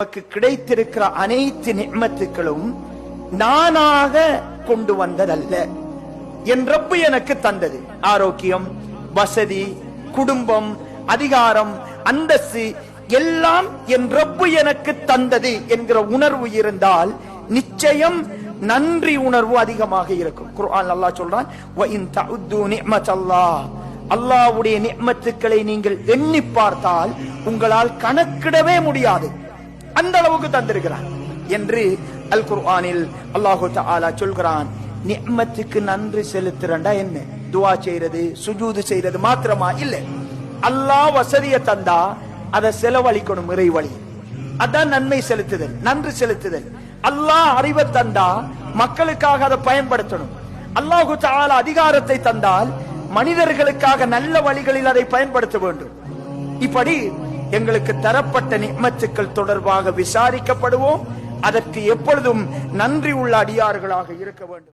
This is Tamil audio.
நமக்கு கிடைத்திருக்கிற அனைத்து நிஅமத்துக்களும் நானாக கொண்டு வந்ததல்ல. என் ரப்பு எனக்கு தந்தது. ஆரோக்கியம், வசதி, குடும்பம், அதிகாரம், அந்தஸ்து எல்லாம் என் ரப்பு எனக்கு தந்தது என்கிற உணர்வு இருந்தால் நிச்சயம் நன்றி உணர்வு அதிகமாக இருக்கும். குர்ஆன் அல்லாஹ் சொல்றான், வ இன் தஉது நிஅமத்தல்லாஹ், அல்லாஹ்வுடைய நிஅமத்துக்களை நீங்கள் எண்ணி பார்த்தால் உங்களால் கணக்கிடவே முடியாது, அந்த அளவுக்கு தந்திருக்கிறான் என்று அல் குர்ஆனில் அல்லாஹு தஆலா சொல்கிறான். நிஅமத்துக்கு நன்றி செலுத்துறண்டா என்ன? துஆ செய்யறது, சுஜூது செய்யறது மாத்திரமா இல்ல. அல்லாஹ் வசதியை தந்தா அதை செலவழிக்கணும், இறைவழி. அதான் நன்மை செலுத்துதல், நன்றி செலுத்துதல். அல்லாஹ் அறிவை தந்தா மக்களுக்காக அதை பயன்படுத்தணும். அல்லாஹு தஆலா அதிகாரத்தை தந்தால் மனிதர்களுக்காக நல்ல வழிகளில் அதை பயன்படுத்த வேண்டும். இப்படி எங்களுக்கு தரப்பட்ட நிஅமத்துக்கள் தொடர்பாக விசாரிக்கப்படுவோம். அதற்கு எப்பொழுதும் நன்றி உள்ள அடியார்களாக இருக்க வேண்டும்.